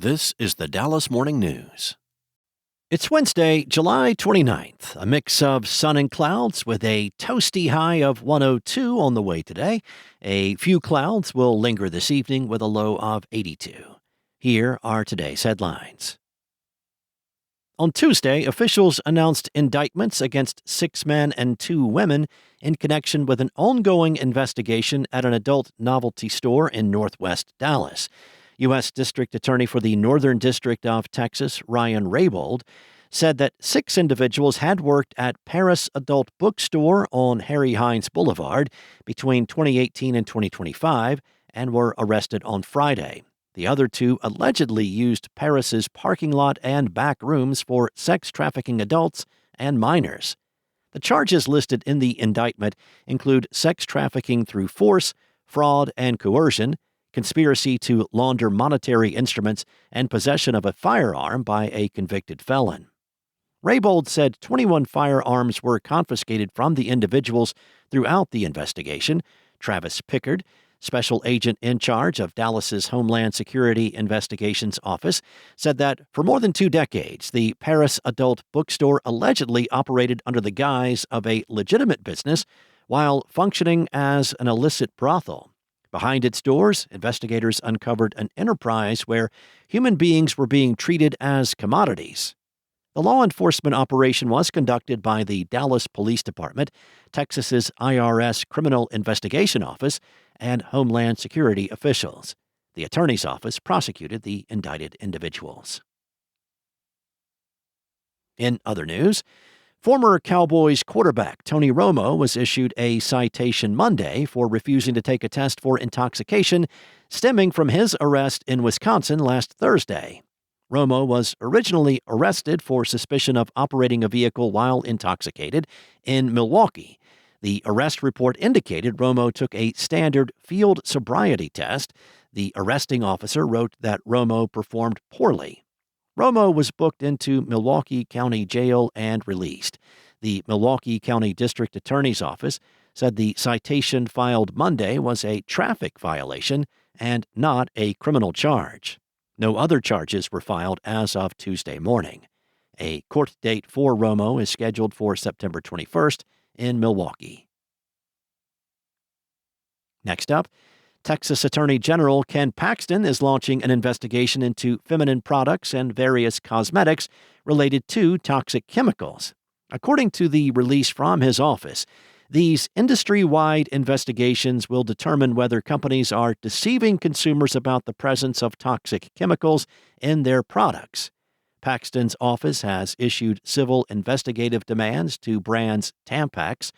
This is the Dallas Morning News. It's Wednesday, July 29th, a mix of sun and clouds with a toasty high of 102 on the way today. A few clouds will linger this evening with a low of 82. Here are today's headlines. On Tuesday, officials announced indictments against 6 men and 2 women in connection with an ongoing investigation at an adult novelty store in northwest Dallas. U.S. District Attorney for the Northern District of Texas, Ryan Raybould, said that 6 individuals had worked at Paris Adult Bookstore on Harry Hines Boulevard between 2018 and 2025 and were arrested on Friday. The other 2 allegedly used Paris's parking lot and back rooms for sex trafficking adults and minors. The charges listed in the indictment include sex trafficking through force, fraud and coercion, conspiracy to launder monetary instruments, and possession of a firearm by a convicted felon. Raybould said 21 firearms were confiscated from the individuals throughout the investigation. Travis Pickard, special agent in charge of Dallas's Homeland Security Investigations Office, said that for more than 2 decades, the Paris Adult Bookstore allegedly operated under the guise of a legitimate business while functioning as an illicit brothel. Behind its doors, investigators uncovered an enterprise where human beings were being treated as commodities. The law enforcement operation was conducted by the Dallas Police Department, Texas's IRS Criminal Investigation Office, and Homeland Security officials. The attorney's office prosecuted the indicted individuals. In other news, former Cowboys quarterback Tony Romo was issued a citation Monday for refusing to take a test for intoxication stemming from his arrest in Wisconsin last Thursday. Romo was originally arrested for suspicion of operating a vehicle while intoxicated in Milwaukee. The arrest report indicated Romo took a standard field sobriety test. The arresting officer wrote that Romo performed poorly. Romo was booked into Milwaukee County Jail and released. The Milwaukee County District Attorney's Office said the citation filed Monday was a traffic violation and not a criminal charge. No other charges were filed as of Tuesday morning. A court date for Romo is scheduled for September 21st in Milwaukee. Next up, Texas Attorney General Ken Paxton is launching an investigation into feminine products and various cosmetics related to toxic chemicals. According to the release from his office, these industry-wide investigations will determine whether companies are deceiving consumers about the presence of toxic chemicals in their products. Paxton's office has issued civil investigative demands to brands Tampax,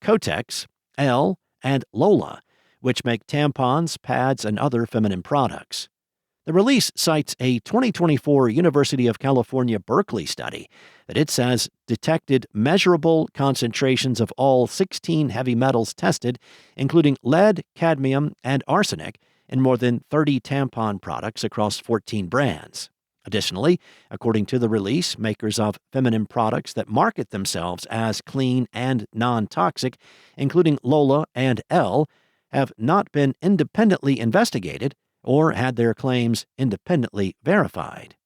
Kotex, Elle, and Lola, which make tampons, pads, and other feminine products. The release cites a 2024 University of California, Berkeley study that it says detected measurable concentrations of all 16 heavy metals tested, including lead, cadmium, and arsenic, in more than 30 tampon products across 14 brands. Additionally, according to the release, makers of feminine products that market themselves as clean and non-toxic, including Lola and Elle, have not been independently investigated or had their claims independently verified.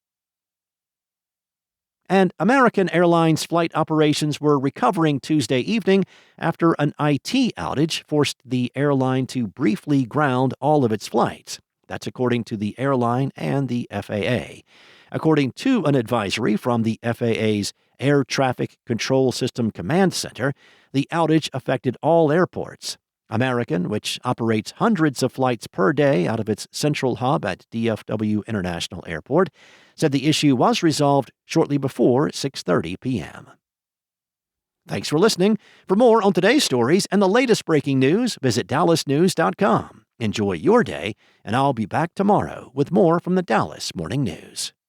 And American Airlines flight operations were recovering Tuesday evening after an IT outage forced the airline to briefly ground all of its flights. That's according to the airline and the FAA. According to an advisory from the FAA's Air Traffic Control System Command Center, the outage affected all airports. American, which operates hundreds of flights per day out of its central hub at DFW International Airport, said the issue was resolved shortly before 6:30 p.m. Thanks for listening. For more on today's stories and the latest breaking news, visit dallasnews.com. Enjoy your day, and I'll be back tomorrow with more from the Dallas Morning News.